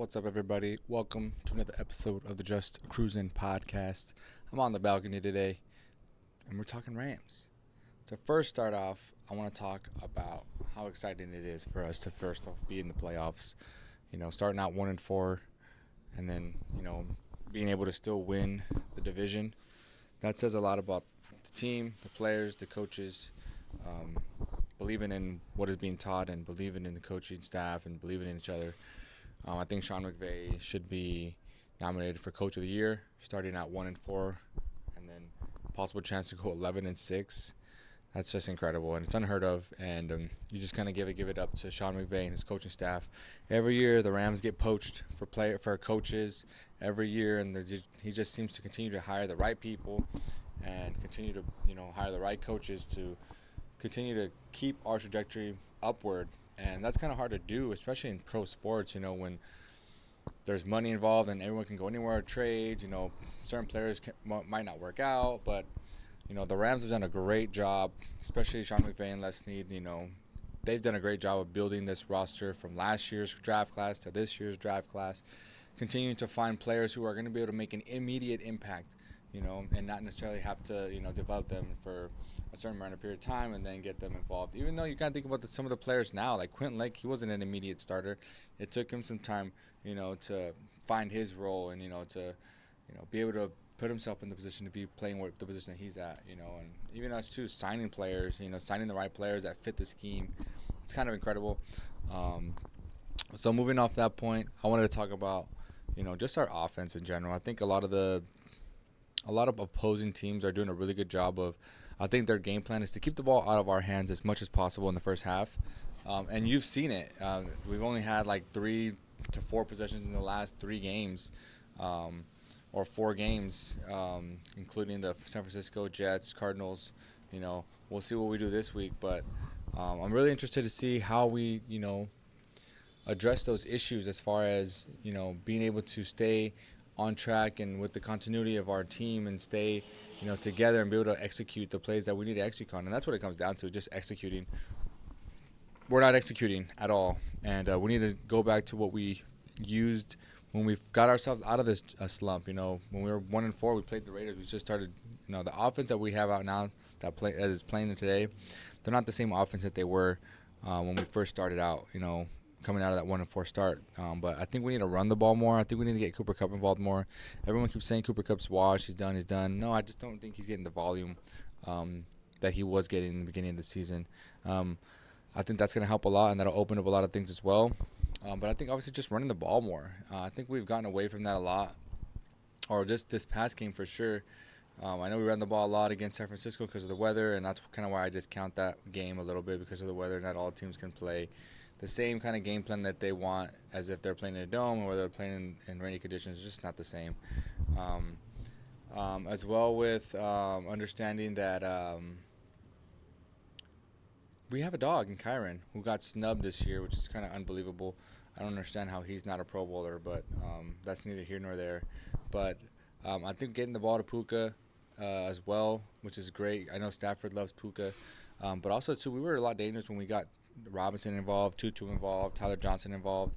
What's up, everybody? Welcome to another episode of the Just Cruzing podcast. I'm on the balcony today, and we're talking Rams. To first start off, I want to talk about how exciting it is for us to first off be in the playoffs. Starting out 1-4, and then being able to still win the division. That says a lot about the team, the players, the coaches, believing in what is being taught and believing in the coaching staff and believing in each other. I think Sean McVay should be nominated for Coach of the Year, starting at 1-4, and then possible chance to go 11-6. That's just incredible, and it's unheard of. And you just kind of give it up to Sean McVay and his coaching staff. Every year, the Rams get poached for coaches every year, and he just seems to continue to hire the right people and continue to hire the right coaches to continue to keep our trajectory upward. And that's kind of hard to do, especially in pro sports, when there's money involved and everyone can go anywhere, trade, certain players might not work out. But, the Rams have done a great job, especially Sean McVay and Les Snead. They've done a great job of building this roster from last year's draft class to this year's draft class, continuing to find players who are going to be able to make an immediate impact, and not necessarily have to, develop them for a certain amount of period of time and then get them involved. Even though you kind of think about some of the players now, like Quentin Lake, he wasn't an immediate starter. It took him some time, to find his role and, to, be able to put himself in the position to be playing the position that he's at, and even us too, signing players, signing the right players that fit the scheme. It's kind of incredible. So moving off that point, I wanted to talk about, just our offense in general. I think a lot of opposing teams are doing a really good job of, I think their game plan is to keep the ball out of our hands as much as possible in the first half. And you've seen it. We've only had like 3 to 4 possessions in the last 3 games, or 4 games, including the San Francisco Jets, Cardinals. We'll see what we do this week. But I'm really interested to see how we, address those issues as far as, being able to stay on track and with the continuity of our team and stay together and be able to execute the plays that we need to execute on. And that's what it comes down to, just executing. We're not executing at all. And we need to go back to what we used when we got ourselves out of this slump. When we were 1-4, we played the Raiders. We just started, the offense that we have out now that is playing today, they're not the same offense that they were when we first started out, coming out of that 1-4 start. But I think we need to run the ball more. I think we need to get Cooper Kupp involved more. Everyone keeps saying Cooper Kupp's washed. He's done. No, I just don't think he's getting the volume that he was getting in the beginning of the season. I think that's going to help a lot, and that'll open up a lot of things as well. But I think obviously just running the ball more. I think we've gotten away from that a lot, or just this past game for sure. I know we ran the ball a lot against San Francisco because of the weather, and that's kind of why I discount that game a little bit, because of the weather. Not all teams can play the same kind of game plan that they want as if they're playing in a dome or they're playing in rainy conditions. It's just not the same. As well with understanding that we have a dog in Kyron who got snubbed this year, which is kind of unbelievable. I don't understand how he's not a Pro Bowler, but that's neither here nor there. But I think getting the ball to Puka as well, which is great. I know Stafford loves Puka. But also, too, we were a lot dangerous when we got Robinson involved, Tutu involved, Tyler Johnson involved.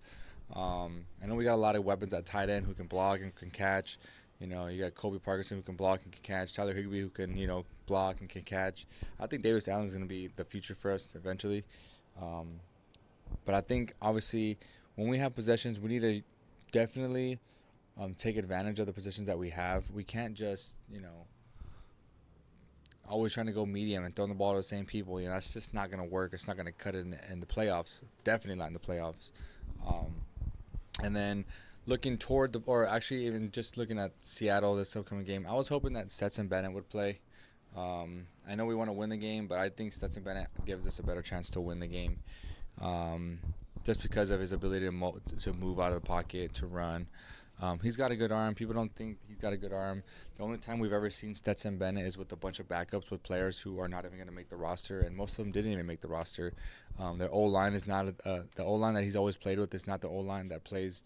I know we got a lot of weapons at tight end who can block and can catch. You got Kobe Parkinson who can block and can catch. Tyler Higbee who can, block and can catch. I think Davis Allen's going to be the future for us eventually. But I think, obviously, when we have possessions, we need to definitely take advantage of the positions that we have. We can't just, always trying to go medium and throwing the ball to the same people. That's just not going to work. It's not going to cut it in the playoffs. Definitely not in the playoffs. And then looking toward actually even just looking at Seattle this upcoming game, I was hoping that Stetson Bennett would play. I know we want to win the game, but I think Stetson Bennett gives us a better chance to win the game, just because of his ability to move out of the pocket, to run. He's got a good arm. People don't think he's got a good arm. The only time we've ever seen Stetson Bennett is with a bunch of backups with players who are not even going to make the roster, and most of them didn't even make the roster. Their O-line is not the O-line that he's always played with. Is not the O-line that plays,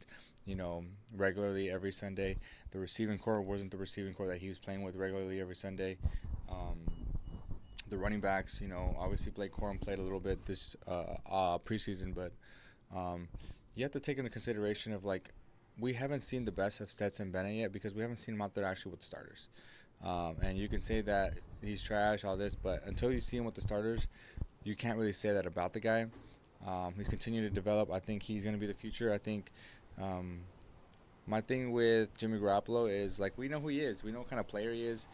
regularly every Sunday. The receiving core wasn't the receiving core that he was playing with regularly every Sunday. The running backs, obviously Blake Corum played a little bit this preseason, but you have to take into consideration of, like, we haven't seen the best of Stetson Bennett yet because we haven't seen him out there actually with the starters. And you can say that he's trash, all this, but until you see him with the starters, you can't really say that about the guy. He's continuing to develop. I think he's going to be the future. I think um, my thing with Jimmy Garoppolo is like we know who he is. We know what kind of player he is.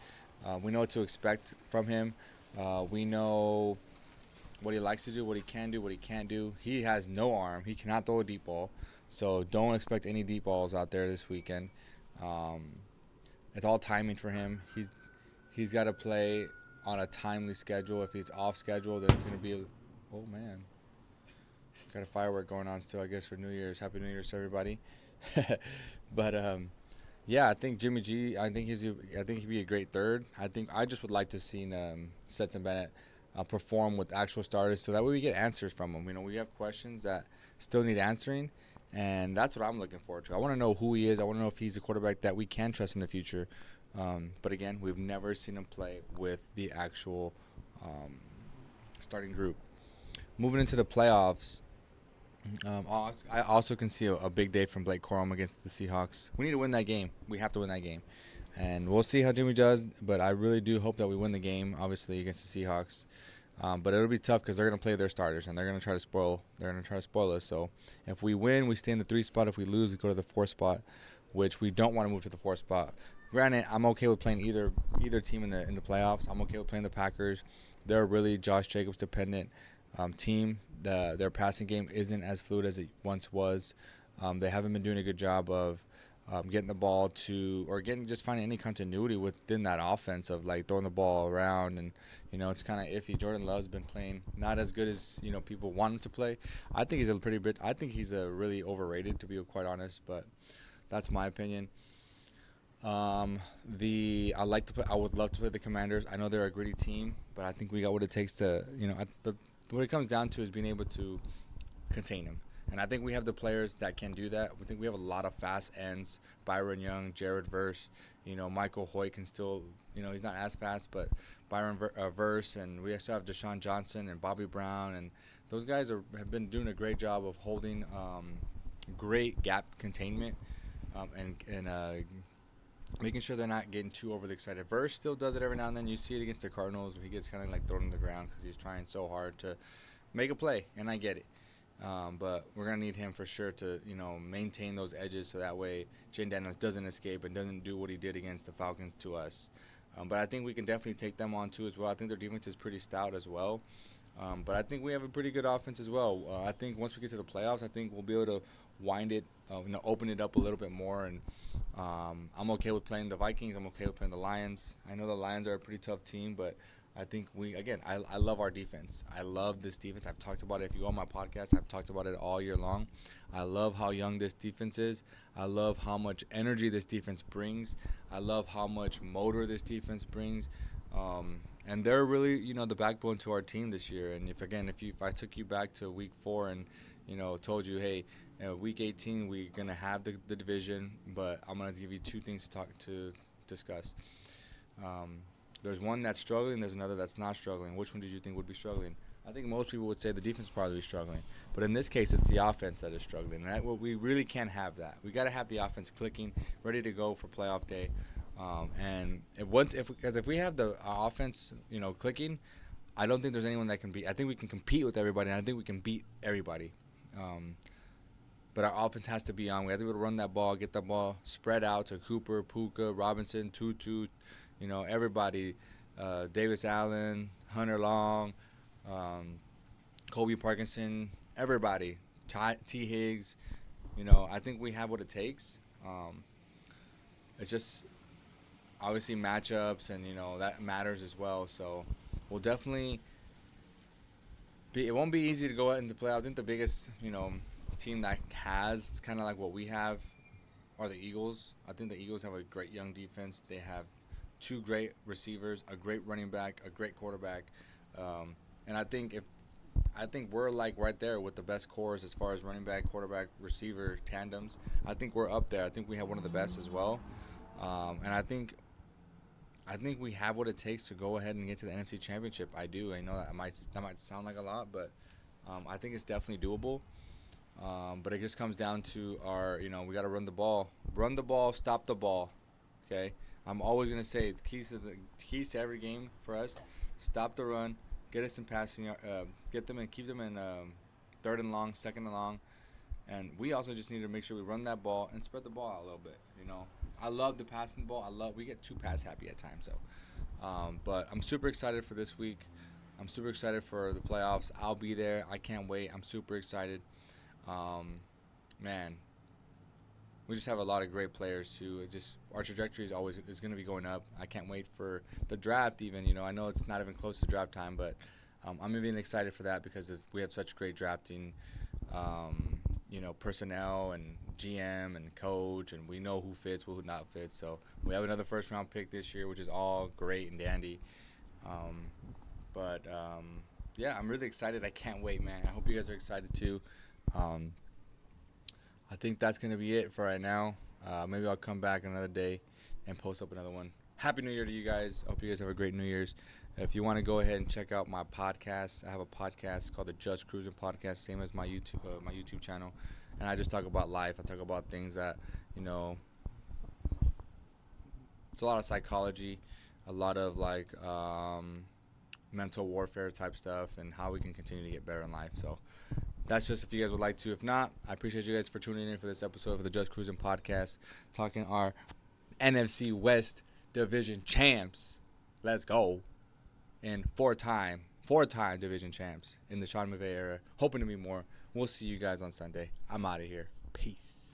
We know what to expect from him. We know what he likes to do, what he can do, what he can't do. He has no arm. He cannot throw a deep ball. So don't expect any deep balls out there this weekend. Um, it's all timing for him. He's got to play on a timely schedule. If he's off schedule, then it's going to be, oh man, got a firework going on still, I guess, for New Year's. Happy New Year's to everybody. But yeah, I think Jimmy G. I think he'd be a great third. I just would like to see Stetson Bennett perform with actual starters, so that way we get answers from him. We have questions that still need answering, and that's what I'm looking forward to. I want to know who he is. I want to know if he's a quarterback that we can trust in the future. But again, we've never seen him play with the actual starting group. Moving into the playoffs, I also can see a big day from Blake Corum against the Seahawks. We need to win that game. We have to win that game. And we'll see how Jimmy does, but I really do hope that we win the game, obviously, against the Seahawks. But it'll be tough because they're going to play their starters, and they're going to try to spoil us. So if we win, we stay in the 3 spot. If we lose, we go to the 4 spot, which we don't want to move to the 4 spot. Granted, I'm okay with playing either team in the playoffs. I'm okay with playing the Packers. They're a really Josh Jacobs dependent team. Their passing game isn't as fluid as it once was. They haven't been doing a good job of getting the ball to, or just finding any continuity within that offense of like throwing the ball around, and it's kind of iffy. Jordan Love's been playing not as good as people want him to play. I think he's a really overrated, to be quite honest, but that's my opinion. I would love to play the Commanders. I know they're a gritty team, but I think we got what it takes to what it comes down to is being able to contain them. And I think we have the players that can do that. We think we have a lot of fast ends. Byron Young, Jared Verse, Michael Hoyt can still, he's not as fast, but Byron Verse, and we also have Deshaun Johnson and Bobby Brown, and those guys have been doing a great job of holding great gap containment and making sure they're not getting too overly excited. Verse still does it every now and then. You see it against the Cardinals where he gets kind of like thrown on the ground because he's trying so hard to make a play, and I get it. But we're going to need him for sure to, maintain those edges so that way Jane Daniels doesn't escape and doesn't do what he did against the Falcons to us. But I think we can definitely take them on too as well. I think their defense is pretty stout as well. But I think we have a pretty good offense as well. I think once we get to the playoffs, I think we'll be able to wind it, open it up a little bit more. And I'm okay with playing the Vikings. I'm okay with playing the Lions. I know the Lions are a pretty tough team, but I think I love our defense. I love this defense. I've talked about it. If you go on my podcast, I've talked about it all year long. I love how young this defense is. I love how much energy this defense brings. I love how much motor this defense brings. And they're really, the backbone to our team this year. And if I took you back to week 4 and, told you, hey, week 18 we're gonna have the division, but I'm gonna give you 2 things to discuss. There's one that's struggling. There's another that's not struggling. Which one did you think would be struggling? I think most people would say the defense probably be struggling, but in this case, it's the offense that is struggling. And we really can't have that. We got to have the offense clicking, ready to go for playoff day. And if we have the offense, clicking, I don't think there's anyone that can beat. I think we can compete with everybody, and I think we can beat everybody. But our offense has to be on. We have to be able to run that ball, get that ball spread out to Cooper, Puka, Robinson, Tutu, everybody, Davis Allen, Hunter Long, Kobe Parkinson, everybody, T. Higgs. I think we have what it takes. It's just obviously matchups, and that matters as well. So we'll definitely it won't be easy to go out into play. I think the biggest team that has kind of like what we have are the Eagles. I think the Eagles have a great young defense. They have 2 great receivers, a great running back, a great quarterback, and I think we're like right there with the best cores as far as running back, quarterback, receiver tandems. I think we're up there. I think we have one of the best as well, and I think we have what it takes to go ahead and get to the NFC Championship. I do. I know that might sound like a lot, but I think it's definitely doable. But it just comes down to we got to run the ball, stop the ball. Okay, I'm always gonna say the keys to every game for us: stop the run, get us in passing, get them and keep them in third and long, second and long, and we also just need to make sure we run that ball and spread the ball out a little bit. I love the passing ball. We get too pass happy at times, but I'm super excited for this week. I'm super excited for the playoffs. I'll be there. I can't wait. I'm super excited. Man, we just have a lot of great players too. Our trajectory is going to be going up. I can't wait for the draft. Even I know it's not even close to draft time, but I'm even excited for that because we have such great drafting, personnel and GM and coach, and we know who fits, who not fits. So we have another first round pick this year, which is all great and dandy. Yeah, I'm really excited. I can't wait, man. I hope you guys are excited too. I think that's going to be it for right now. Maybe I'll come back another day and post up another one. Happy New Year to you guys. I hope you guys have a great New Year's. If you want to go ahead and check out my podcast, I have a podcast called the Just Cruzing Podcast, same as my YouTube channel. And I just talk about life. I talk about things that, it's a lot of psychology, a lot of mental warfare type stuff, and how we can continue to get better in life. So that's just if you guys would like to. If not, I appreciate you guys for tuning in for this episode of the Just Cruising Podcast, talking our NFC West Division champs. Let's go. And four-time division champs in the Sean McVay era. Hoping to be more. We'll see you guys on Sunday. I'm out of here. Peace.